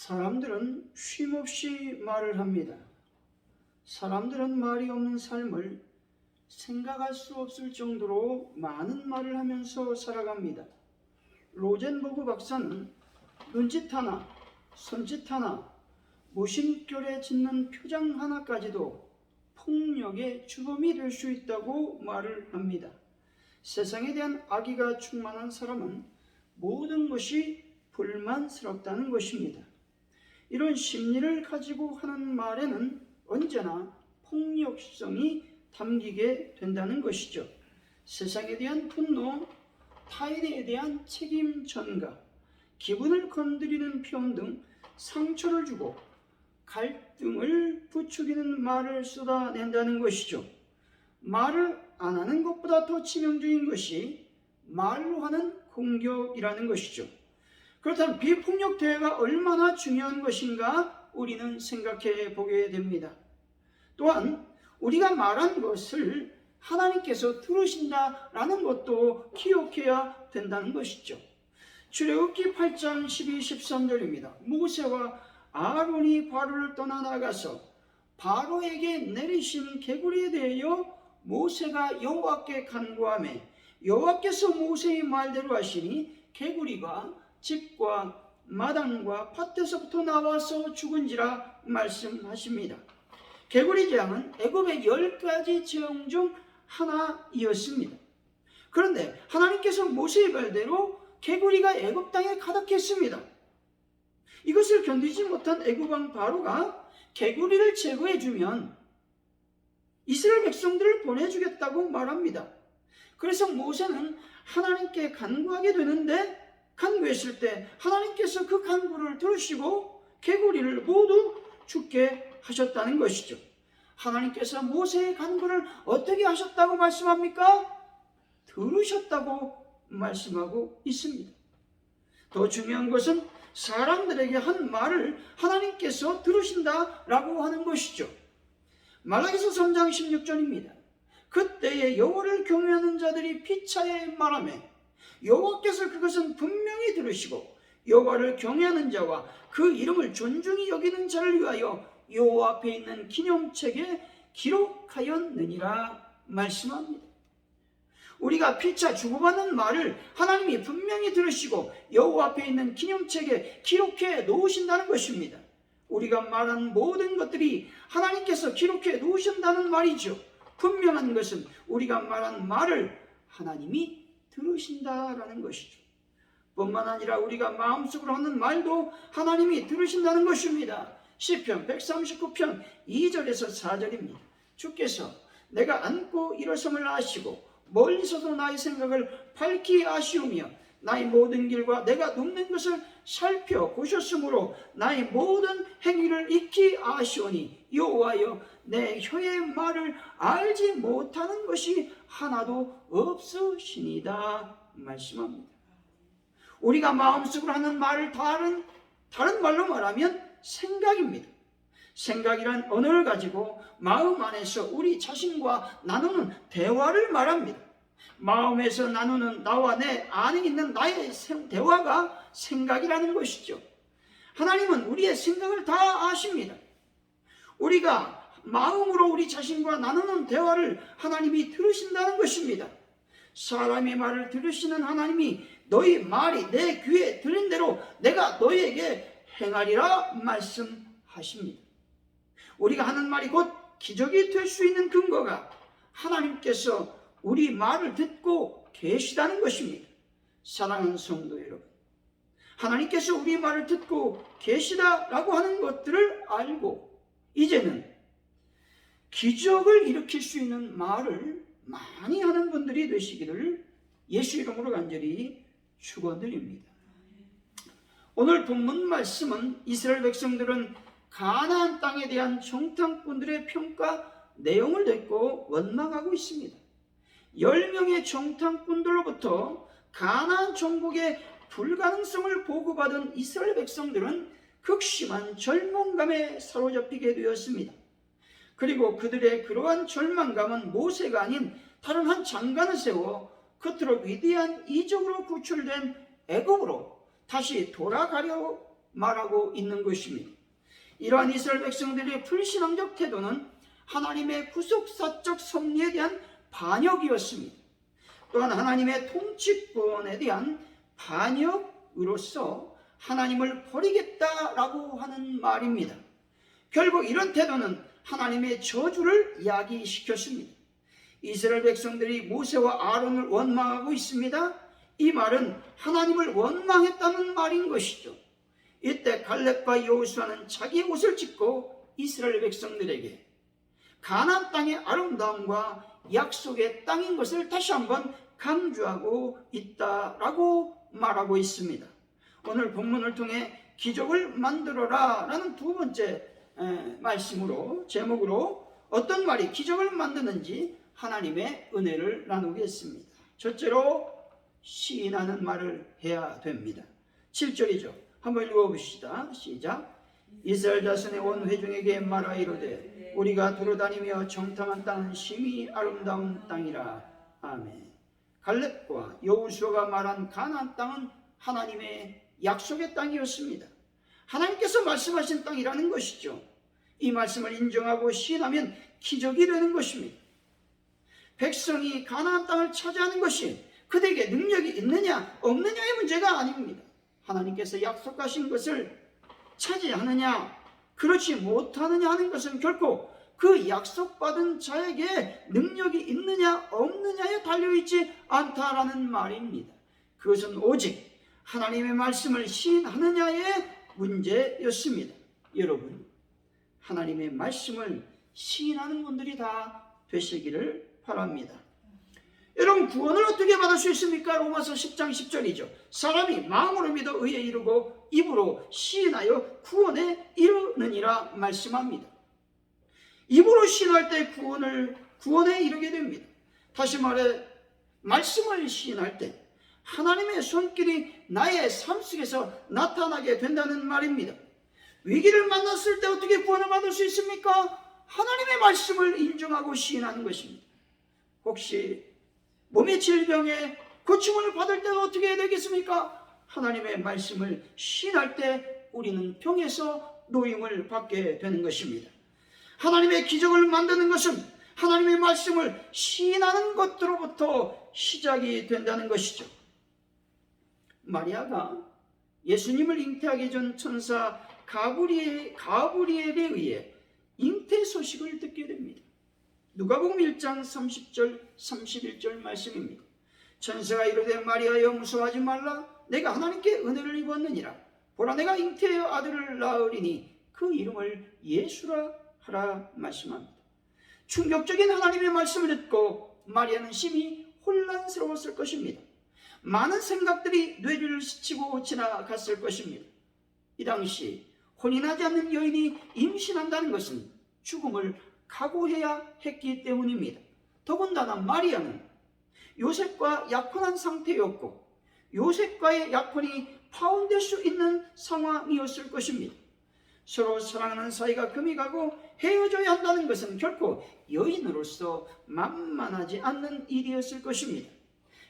사람들은 쉼없이 말을 합니다. 사람들은 말이 없는 삶을 생각할 수 없을 정도로 많은 말을 하면서 살아갑니다. 로젠버그 박사는 눈짓 하나, 손짓 하나, 무심결에 짓는 표정 하나까지도 폭력의 주범이 될 수 있다고 말을 합니다. 세상에 대한 악의가 충만한 사람은 모든 것이 불만스럽다는 것입니다. 이런 심리를 가지고 하는 말에는 언제나 폭력성이 담기게 된다는 것이죠. 세상에 대한 분노, 타인에 대한 책임 전가, 기분을 건드리는 표현 등 상처를 주고 갈등을 부추기는 말을 쏟아낸다는 것이죠. 말을 안 하는 것보다 더 치명적인 것이 말로 하는 공격이라는 것이죠. 그렇다면 비폭력 대화가 얼마나 중요한 것인가 우리는 생각해 보게 됩니다. 또한 우리가 말한 것을 하나님께서 들으신다라는 것도 기억해야 된다는 것이죠. 출애굽기 8장 12, 13절입니다. 모세와 아론이 바로를 떠나 나가서 바로에게 내리신 개구리에 대하여 모세가 여호와께 간구하며 여호와께서 모세의 말대로 하시니 개구리가 집과 마당과 밭에서부터 나와서 죽은지라 말씀하십니다. 개구리 재앙은 애굽의 10가지 재앙 중 하나이었습니다. 그런데 하나님께서 모세의 말대로 개구리가 애굽 땅에 가득했습니다. 이것을 견디지 못한 애굽 왕 바로가 개구리를 제거해주면 이스라엘 백성들을 보내주겠다고 말합니다. 그래서 모세는 하나님께 간구하게 되는데 간구했을 때 하나님께서 그 간구를 들으시고 개구리를 모두 죽게 하셨다는 것이죠. 하나님께서 모세의 간구를 어떻게 하셨다고 말씀합니까? 들으셨다고 말씀하고 있습니다. 더 중요한 것은 사람들에게 한 말을 하나님께서 들으신다라고 하는 것이죠. 말라기서 3장 16절입니다. 그때에 여호와를 경외하는 자들이 피차에 말하며 여호와께서 그것은 분명히 들으시고 여호와를 경외하는 자와 그 이름을 존중히 여기는 자를 위하여 여호와 앞에 있는 기념책에 기록하였느니라 말씀합니다. 우리가 피차 주고받는 말을 하나님이 분명히 들으시고 여호와 앞에 있는 기념책에 기록해 놓으신다는 것입니다. 우리가 말한 모든 것들이 하나님께서 기록해 놓으신다는 말이죠. 분명한 것은 우리가 말한 말을 하나님이 들으신다라는 것이죠. 뿐만 아니라 우리가 마음속으로 하는 말도 하나님이 들으신다는 것입니다. 시편 139편 2절에서 4절입니다. 주께서 내가 앉고 일어섬을 아시고 멀리서도 나의 생각을 밝히 아시오며 나의 모든 길과 내가 눕는 것을 살펴보셨으므로 나의 모든 행위를 익히 아시오니 여호와여 내 혀의 말을 알지 못하는 것이 하나도 없으시니이다 말씀합니다. 우리가 마음속으로 하는 말을 다른 말로 말하면 생각입니다. 생각이란 언어를 가지고 마음 안에서 우리 자신과 나누는 대화를 말합니다. 마음에서 나누는 나와 내 안에 있는 나의 대화가 생각이라는 것이죠. 하나님은 우리의 생각을 다 아십니다. 우리가 마음으로 우리 자신과 나누는 대화를 하나님이 들으신다는 것입니다. 사람의 말을 들으시는 하나님이 너희 말이 내 귀에 들린 대로 내가 너희에게 행하리라 말씀하십니다. 우리가 하는 말이 곧 기적이 될 수 있는 근거가 하나님께서 우리 말을 듣고 계시다는 것입니다. 사랑하는 성도 여러분, 하나님께서 우리 말을 듣고 계시다라고 하는 것들을 알고 이제는 기적을 일으킬 수 있는 말을 많이 하는 분들이 되시기를 예수 이름으로 간절히 축원드립니다. 오늘 본문 말씀은 이스라엘 백성들은 가나안 땅에 대한 정탐꾼들의 평가 내용을 듣고 원망하고 있습니다. 10명의 정탐꾼들로부터 가나안 정복의 불가능성을 보고받은 이스라엘 백성들은 극심한 절망감에 사로잡히게 되었습니다. 그리고 그들의 그러한 절망감은 모세가 아닌 다른 한 장관을 세워 그토록 위대한 이적으로 구출된 애굽으로 다시 돌아가려 말하고 있는 것입니다. 이러한 이스라엘 백성들의 불신앙적 태도는 하나님의 구속사적 섭리에 대한 반역이었습니다. 또한 하나님의 통치권에 대한 반역으로서 하나님을 버리겠다라고 하는 말입니다. 결국 이런 태도는 하나님의 저주를 야기시켰습니다. 이스라엘 백성들이 모세와 아론을 원망하고 있습니다. 이 말은 하나님을 원망했다는 말인 것이죠. 이때 갈렙과 여호수아는 자기의 옷을 찢고 이스라엘 백성들에게 가나안 땅의 아름다움과 약속의 땅인 것을 다시 한번 강조하고 있다라고 말하고 있습니다. 오늘 본문을 통해 기적을 만들어라 라는 두 번째 말씀으로, 제목으로 어떤 말이 기적을 만드는지 하나님의 은혜를 나누겠습니다. 첫째로 시인하는 말을 해야 됩니다. 7절이죠. 한번 읽어봅시다. 시작. 이스라엘 자손의 온 회중에게 말하 이르되 우리가 두루다니며 정탐한 땅은 심히 아름다운 땅이라. 아멘. 갈렙과 여호수아가 말한 가나안 땅은 하나님의 약속의 땅이었습니다. 하나님께서 말씀하신 땅이라는 것이죠. 이 말씀을 인정하고 시인하면 기적이 되는 것입니다. 백성이 가나안 땅을 차지하는 것이 그들에게 능력이 있느냐 없느냐의 문제가 아닙니다. 하나님께서 약속하신 것을 차지하느냐 그렇지 못하느냐 하는 것은 결코 그 약속받은 자에게 능력이 있느냐 없느냐에 달려있지 않다라는 말입니다. 그것은 오직 하나님의 말씀을 시인하느냐의 문제였습니다. 여러분, 하나님의 말씀을 시인하는 분들이 다 되시기를 바랍니다. 여러분, 구원을 어떻게 받을 수 있습니까? 로마서 10장 10절이죠. 사람이 마음으로 믿어 의에 이르고 입으로 시인하여 구원에 이르느니라 말씀합니다. 입으로 시인할 때 구원에 이르게 됩니다. 다시 말해 말씀을 시인할 때 하나님의 손길이 나의 삶 속에서 나타나게 된다는 말입니다. 위기를 만났을 때 어떻게 구원을 받을 수 있습니까? 하나님의 말씀을 인정하고 시인하는 것입니다. 혹시 몸의 질병에 고침을 받을 때는 어떻게 해야 되겠습니까? 하나님의 말씀을 시인할 때 우리는 병에서 노임을 받게 되는 것입니다. 하나님의 기적을 만드는 것은 하나님의 말씀을 시인하는 것으로부터 시작이 된다는 것이죠. 마리아가 예수님을 잉태하기 전 천사 가브리엘에 의해 잉태 소식을 듣게 됩니다. 누가복음 1장 30절 31절 말씀입니다. 천사가 이르되 마리아여 무서워하지 말라. 내가 하나님께 은혜를 입었느니라. 보라 내가 잉태하여 아들을 낳으리니 그 이름을 예수라 하라 말씀합니다. 충격적인 하나님의 말씀을 듣고 마리아는 심히 혼란스러웠을 것입니다. 많은 생각들이 뇌를 스치고 지나갔을 것입니다. 이 당시 혼인하지 않는 여인이 임신한다는 것은 죽음을 각오해야 했기 때문입니다. 더군다나 마리아는 요셉과 약혼한 상태였고 요셉과의 약혼이 파혼될 수 있는 상황이었을 것입니다. 서로 사랑하는 사이가 금이 가고 헤어져야 한다는 것은 결코 여인으로서 만만하지 않는 일이었을 것입니다.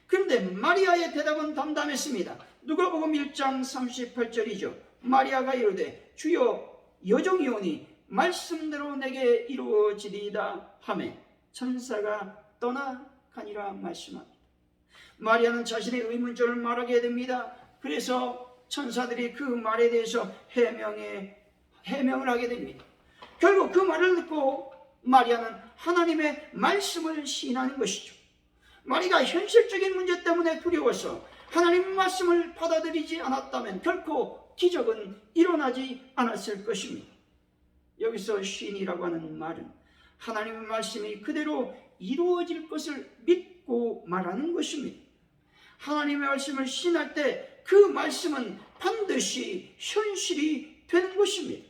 그런데 마리아의 대답은 담담했습니다. 누가복음 1장 38절이죠. 마리아가 이르되 주여 여종이오니 말씀대로 내게 이루어지리이다 하매 천사가 떠나가니라 말씀합니다. 마리아는 자신의 의문점을 말하게 됩니다. 그래서 천사들이 그 말에 대해서 해명을 하게 됩니다. 결국 그 말을 듣고 마리아는 하나님의 말씀을 시인하는 것이죠. 마리아가 현실적인 문제 때문에 두려워서 하나님의 말씀을 받아들이지 않았다면 결코 기적은 일어나지 않았을 것입니다. 여기서 시인이라고 하는 말은 하나님의 말씀이 그대로 이루어질 것을 믿고 말하는 것입니다. 하나님의 말씀을 시인할 때 그 말씀은 반드시 현실이 되는 것입니다.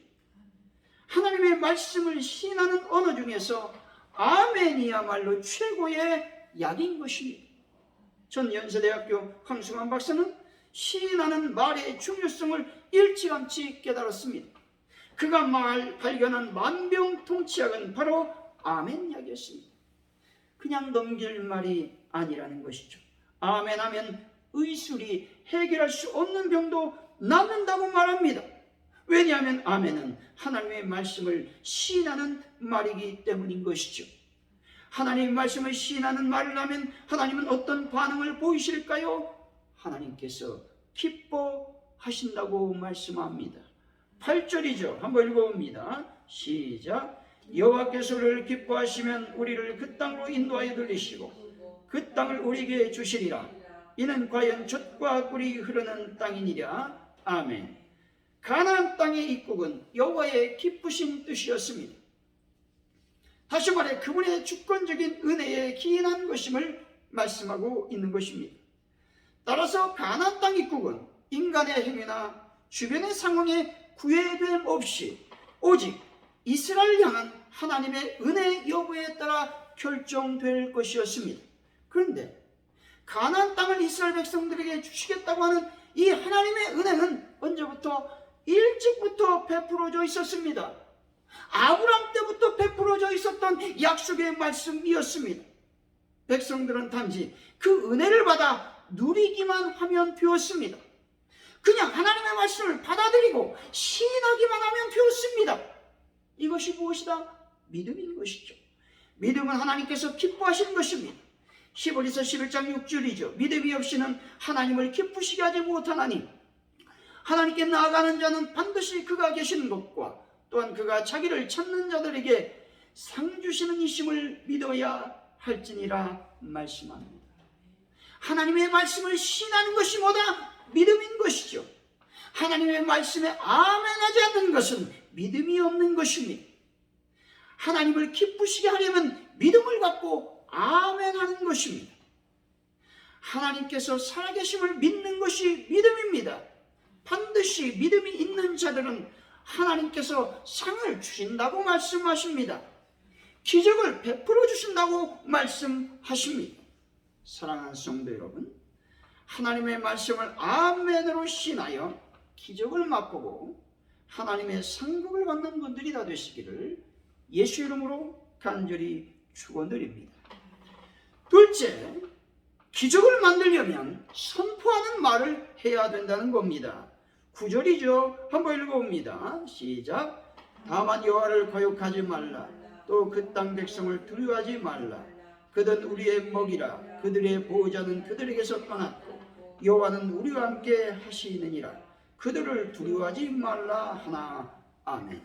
하나님의 말씀을 시인하는 언어 중에서 아멘이야말로 최고의 약인 것입니다. 전 연세대학교 황승환 박사는 시인하는 말의 중요성을 일찌감치 깨달았습니다. 그가 발견한 만병통치약은 바로 아멘약이었습니다. 그냥 넘길 말이 아니라는 것이죠. 아멘하면 의술이 해결할 수 없는 병도 낫는다고 말합니다. 왜냐하면 아멘은 하나님의 말씀을 시인하는 말이기 때문인 것이죠. 하나님의 말씀을 시인하는 말을 하면 하나님은 어떤 반응을 보이실까요? 하나님께서 기뻐하신다고 말씀합니다. 8절이죠. 한번 읽어봅니다. 시작. 여호와께서 우리를 기뻐하시면 우리를 그 땅으로 인도하여 들리시고 그 땅을 우리에게 주시리라. 이는 과연 젖과 꿀이 흐르는 땅이니라. 아멘. 가나안 땅의 입국은 여호와의 기쁘신 뜻이었습니다. 다시 말해 그분의 주권적인 은혜에 기인한 것임을 말씀하고 있는 것입니다. 따라서 가나안 땅 입국은 인간의 행위나 주변의 상황에 구애됨 없이 오직 이스라엘 향한 하나님의 은혜 여부에 따라 결정될 것이었습니다. 그런데 가나안 땅을 이스라엘 백성들에게 주시겠다고 하는 이 하나님의 은혜는 언제부터? 일찍부터 베풀어져 있었습니다. 아브람 때부터 베풀어져 있었던 약속의 말씀이었습니다. 백성들은 단지 그 은혜를 받아 누리기만 하면 되었습니다. 그냥 하나님의 말씀을 받아들이고 시인하기만 하면 되었습니다. 이것이 무엇이다? 믿음인 것이죠. 믿음은 하나님께서 기뻐하시는 것입니다. 히브리서 11장 6절이죠. 믿음이 없이는 하나님을 기쁘시게 하지 못하나니 하나님께 나아가는 자는 반드시 그가 계시는 것과 또한 그가 자기를 찾는 자들에게 상 주시는 이심을 믿어야 할지니라 말씀합니다. 하나님의 말씀을 시인하는 것이 뭐다? 믿음인 것이죠. 하나님의 말씀에 아멘하지 않는 것은 믿음이 없는 것입니다. 하나님을 기쁘시게 하려면 믿음을 갖고 아멘하는 것입니다. 하나님께서 살아계심을 믿는 것이 믿음입니다. 반드시 믿음이 있는 자들은 하나님께서 상을 주신다고 말씀하십니다. 기적을 베풀어 주신다고 말씀하십니다. 사랑하는 성도 여러분, 하나님의 말씀을 아멘으로 신하여 기적을 맛보고 하나님의 상급을 받는 분들이 다 되시기를 예수 이름으로 간절히 축원드립니다. 둘째, 기적을 만들려면 선포하는 말을 해야 된다는 겁니다. 9절이죠. 한번 읽어봅니다. 시작. 다만 여호와를 거역하지 말라. 또 그 땅 백성을 두려워하지 말라. 그들은 우리의 먹이라. 그들의 보호자는 그들에게서 떠났고 여호와는 우리와 함께 하시느니라. 그들을 두려워하지 말라 하나. 아멘.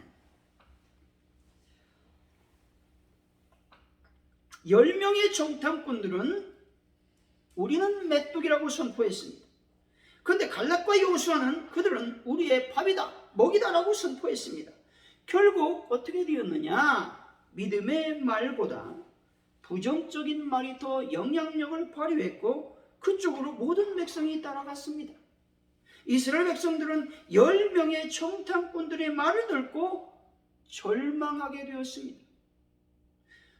10명의 정탐꾼들은 우리는 메뚜기라고 선포했습니다. 그런데 갈렙과 여호수아는 그들은 우리의 밥이다, 먹이다라고 선포했습니다. 결국 어떻게 되었느냐? 믿음의 말보다 부정적인 말이 더 영향력을 발휘했고 그쪽으로 모든 백성이 따라갔습니다. 이스라엘 백성들은 10명의 정탐꾼들의 말을 듣고 절망하게 되었습니다.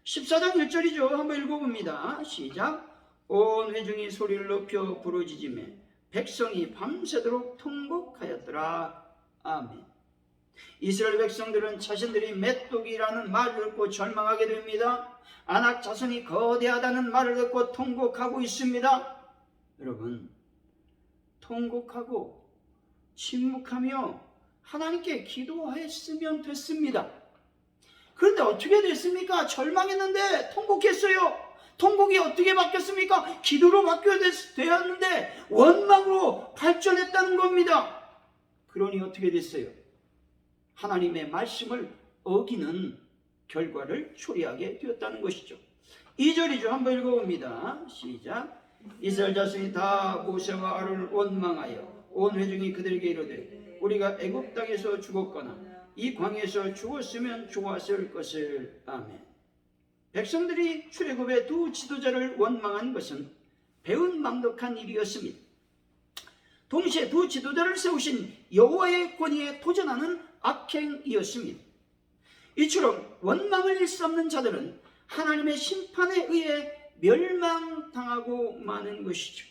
14장 1절이죠. 한번 읽어봅니다. 시작. 온 회중이 소리를 높여 부르짖으며 백성이 밤새도록 통곡하였더라. 아멘. 이스라엘 백성들은 자신들이 메뚜기라는 말을 듣고 절망하게 됩니다. 아낙 자손이 거대하다는 말을 듣고 통곡하고 있습니다. 여러분, 통곡하고 침묵하며 하나님께 기도했으면 됐습니다. 그런데 어떻게 됐습니까? 절망했는데 통곡했어요. 통곡이 어떻게 바뀌었습니까? 기도로 되었는데 원망으로 발전했다는 겁니다. 그러니 어떻게 됐어요? 하나님의 말씀을 어기는 결과를 초래하게 되었다는 것이죠. 2절이죠. 한번 읽어봅니다. 시작. 이스라엘 자손이 다 모세와 아론을 원망하여 온 회중이 그들에게 이르되 우리가 애굽 땅에서 죽었거나 이 광야에서 죽었으면 좋았을 것을. 아멘. 백성들이 출애굽의 두 지도자를 원망한 것은 배은망덕한 일이었습니다. 동시에 두 지도자를 세우신 여호와의 권위에 도전하는 악행이었습니다. 이처럼 원망을 일삼는 자들은 하나님의 심판에 의해 멸망당하고 마는 것이죠.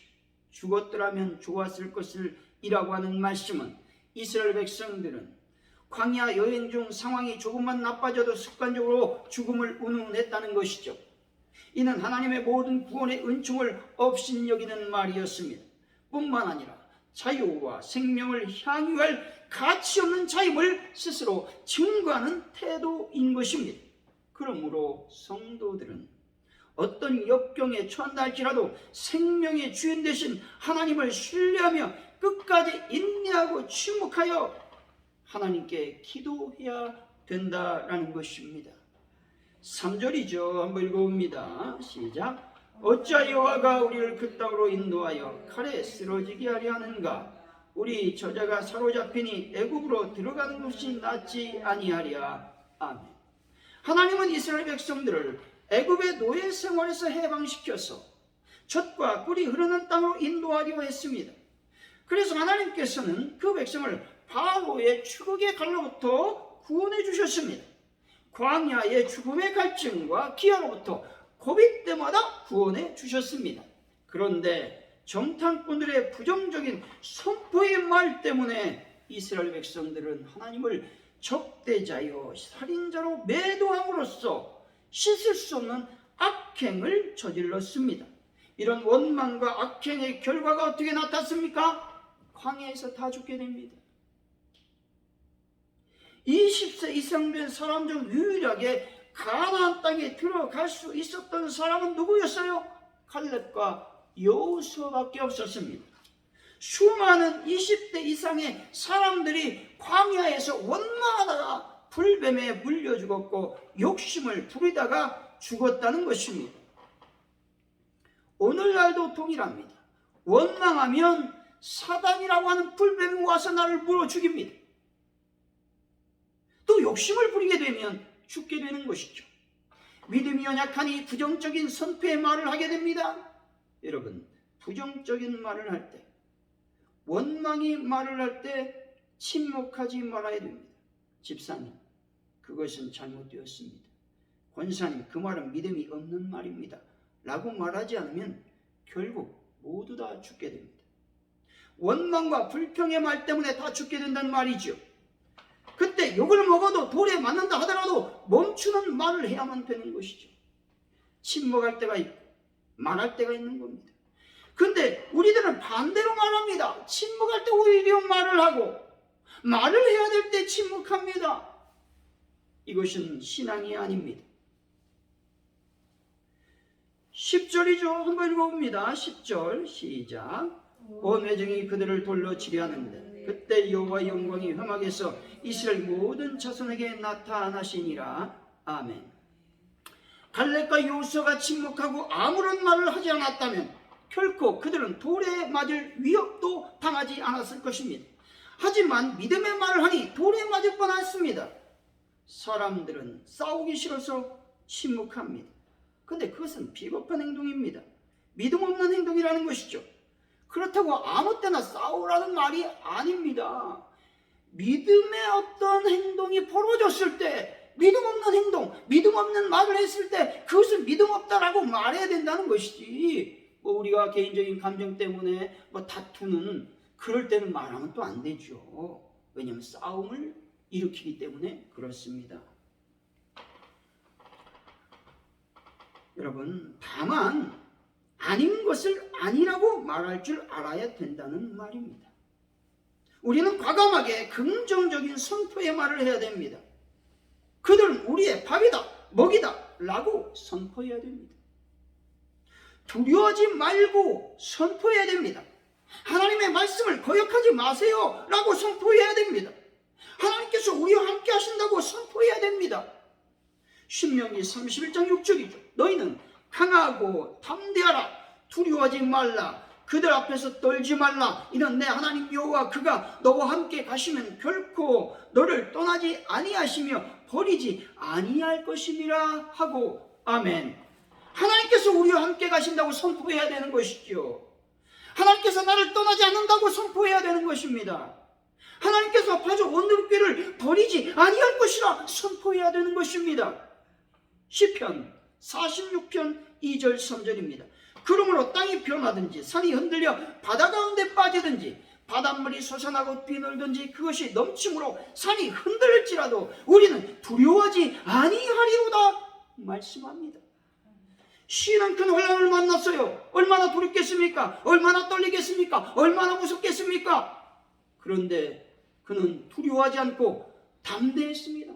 죽었더라면 좋았을 것을 이라고 하는 말씀은 이스라엘 백성들은 광야 여행 중 상황이 조금만 나빠져도 습관적으로 죽음을 운운했다는 것이죠. 이는 하나님의 모든 구원의 은총을 업신여기는 말이었습니다. 뿐만 아니라 자유와 생명을 향유할 가치 없는 자임을 스스로 증거하는 태도인 것입니다. 그러므로 성도들은 어떤 역경에 처한다 할지라도 생명의 주인 되신 하나님을 신뢰하며 끝까지 인내하고 침묵하여 하나님께 기도해야 된다라는 것입니다. 3절이죠. 한번 읽어봅니다. 시작. 어찌하여 여호와가 우리를 그 땅으로 인도하여 칼에 쓰러지게 하려 하는가? 우리 저자가 사로잡히니 애굽으로 들어가는 것이 낫지 아니하랴. 아멘. 하나님은 이스라엘 백성들을 애굽의 노예 생활에서 해방시켜서 젖과 꿀이 흐르는 땅으로 인도하려 했습니다. 그래서 하나님께서는 그 백성을 바로의 추국의 칼로부터 구원해 주셨습니다. 광야의 죽음의 갈증과 기아로부터 고비 때마다 구원해 주셨습니다. 그런데 정탐꾼들의 부정적인 선포의 말 때문에 이스라엘 백성들은 하나님을 적대자요 살인자로 매도함으로써 씻을 수 없는 악행을 저질렀습니다. 이런 원망과 악행의 결과가 어떻게 나타났습니까? 광야에서 다 죽게 됩니다. 20세 이상 된 사람 중 유일하게 가나안 땅에 들어갈 수 있었던 사람은 누구였어요? 칼렙과 여호수아밖에 없었습니다. 수많은 20대 이상의 사람들이 광야에서 원망하다가 불뱀에 물려 죽었고 욕심을 부리다가 죽었다는 것입니다. 오늘날도 동일합니다. 원망하면 사단이라고 하는 불뱀이 와서 나를 물어 죽입니다. 또 욕심을 부리게 되면 죽게 되는 것이죠. 믿음이 연약하니 부정적인 선포의 말을 하게 됩니다. 여러분, 부정적인 말을 할 때, 원망이 말을 할 때 침묵하지 말아야 됩니다. 집사님, 그것은 잘못되었습니다. 권사님, 그 말은 믿음이 없는 말입니다. 라고 말하지 않으면 결국 모두 다 죽게 됩니다. 원망과 불평의 말 때문에 다 죽게 된다는 말이죠. 그때 욕을 먹어도 돌에 맞는다 하더라도 멈추는 말을 해야만 되는 것이죠. 침묵할 때가 있고 말할 때가 있는 겁니다. 근데 우리들은 반대로 말합니다. 침묵할 때 오히려 말을 하고 말을 해야 될 때 침묵합니다. 이것은 신앙이 아닙니다. 10절이죠. 한번 읽어봅니다. 10절 시작. 온 회중이 그들을 돌로 치려 하는데 그때 여호와의 영광이 회막에서 이스라엘 모든 자손에게 나타나시니라. 아멘. 갈렙과 여호수아가 침묵하고 아무런 말을 하지 않았다면 결코 그들은 돌에 맞을 위협도 당하지 않았을 것입니다. 하지만 믿음의 말을 하니 돌에 맞을 뻔했습니다. 사람들은 싸우기 싫어서 침묵합니다. 그런데 그것은 비겁한 행동입니다. 믿음 없는 행동이라는 것이죠. 그렇다고 아무 때나 싸우라는 말이 아닙니다. 믿음의 어떤 행동이 벌어졌을 때, 믿음 없는 행동, 믿음 없는 말을 했을 때 그것은 믿음 없다라고 말해야 된다는 것이지, 우리가 개인적인 감정 때문에 다투는 그럴 때는 말하면 또 안 되죠. 왜냐하면 싸움을 일으키기 때문에 그렇습니다. 여러분, 다만 아닌 것을 아니라고 말할 줄 알아야 된다는 말입니다. 우리는 과감하게 긍정적인 선포의 말을 해야 됩니다. 그들은 우리의 밥이다, 먹이다 라고 선포해야 됩니다. 두려워하지 말고 선포해야 됩니다. 하나님의 말씀을 거역하지 마세요 라고 선포해야 됩니다. 하나님께서 우리와 함께 하신다고 선포해야 됩니다. 신명기 31장 6절이죠. 너희는 강하고 담대하라. 두려워하지 말라. 그들 앞에서 떨지 말라. 이는 내 하나님 여호와 그가 너와 함께 가시면 결코 너를 떠나지 아니하시며 버리지 아니할 것임이라 하고. 아멘. 하나님께서 우리와 함께 가신다고 선포해야 되는 것이죠. 하나님께서 나를 떠나지 않는다고 선포해야 되는 것입니다. 하나님께서 파주 원룸교회를 버리지 아니할 것이라 선포해야 되는 것입니다. 시편 46편 2절 3절입니다. 그러므로 땅이 변하든지 산이 흔들려 바다 가운데 빠지든지 바닷물이 솟아나고 뛰놀든지 그것이 넘침으로 산이 흔들릴지라도 우리는 두려워하지 아니하리로다 말씀합니다. 시인은 큰 혼란을 만났어요. 얼마나 두렵겠습니까? 얼마나 떨리겠습니까? 얼마나 무섭겠습니까? 그런데 그는 두려워하지 않고 담대했습니다.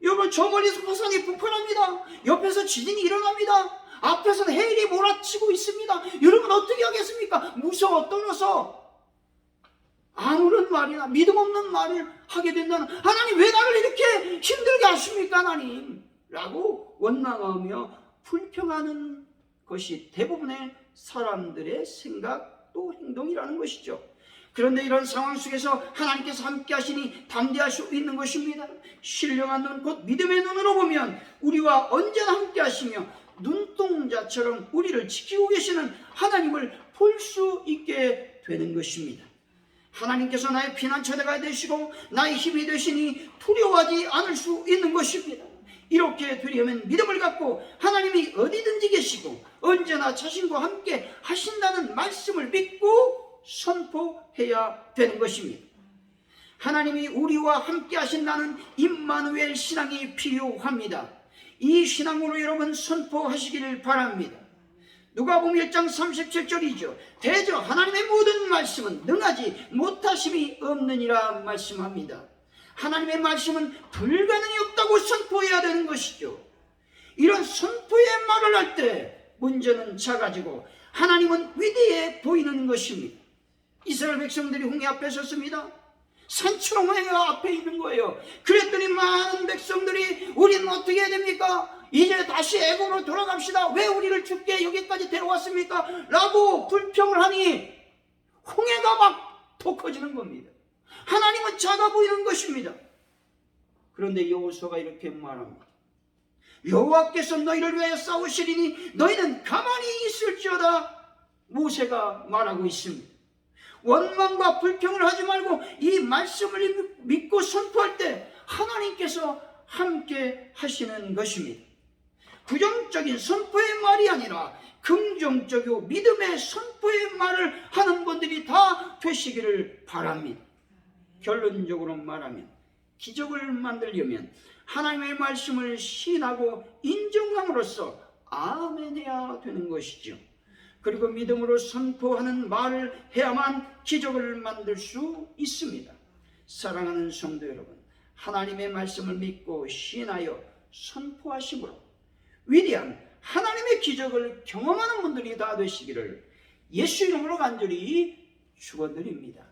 여러분, 저 멀리서 화산이 폭발합니다. 옆에서 지진이 일어납니다. 앞에서는 해일이 몰아치고 있습니다. 여러분, 어떻게 하겠습니까? 무서워 떨어서 아무런 말이나 믿음 없는 말을 하게 된다는, 하나님 왜 나를 이렇게 힘들게 하십니까 하나님? 라고 원망하며 불평하는 것이 대부분의 사람들의 생각 또 행동이라는 것이죠. 그런데 이런 상황 속에서 하나님께서 함께 하시니 담대할 수 있는 것입니다. 신령한 눈, 곧 믿음의 눈으로 보면 우리와 언제나 함께 하시며 눈동자처럼 우리를 지키고 계시는 하나님을 볼 수 있게 되는 것입니다. 하나님께서 나의 피난처대가 되시고 나의 힘이 되시니 두려워하지 않을 수 있는 것입니다. 이렇게 되려면 믿음을 갖고 하나님이 어디든지 계시고 언제나 자신과 함께 하신다는 말씀을 믿고 선포해야 되는 것입니다. 하나님이 우리와 함께 하신다는 임마누엘 신앙이 필요합니다. 이 신앙으로 여러분 선포하시기를 바랍니다. 누가복음 1장 37절이죠. 대저 하나님의 모든 말씀은 능하지 못하심이 없느니라 말씀합니다. 하나님의 말씀은 불가능이 없다고 선포해야 되는 것이죠. 이런 선포의 말을 할 때 문제는 작아지고 하나님은 위대해 보이는 것입니다. 이스라엘 백성들이 홍해 앞에 섰습니다. 산처럼 홍해가 앞에 있는 거예요. 그랬더니 많은 백성들이 우리는 어떻게 해야 됩니까? 이제 다시 애굽으로 돌아갑시다. 왜 우리를 죽게 여기까지 데려왔습니까? 라고 불평을 하니 홍해가 막 더 커지는 겁니다. 하나님은 작아 보이는 것입니다. 그런데 여호수아가 이렇게 말합니다. 여호와께서 너희를 위하여 싸우시리니 너희는 가만히 있을지어다. 모세가 말하고 있습니다. 원망과 불평을 하지 말고 이 말씀을 믿고 선포할 때 하나님께서 함께 하시는 것입니다. 부정적인 선포의 말이 아니라 긍정적이고 믿음의 선포의 말을 하는 분들이 다 되시기를 바랍니다. 결론적으로 말하면 기적을 만들려면 하나님의 말씀을 시인하고 인정함으로써 아멘해야 되는 것이죠. 그리고 믿음으로 선포하는 말을 해야만 기적을 만들 수 있습니다. 사랑하는 성도 여러분, 하나님의 말씀을 믿고 시인하여 선포하심으로 위대한 하나님의 기적을 경험하는 분들이 다 되시기를 예수 이름으로 간절히 축원드립니다.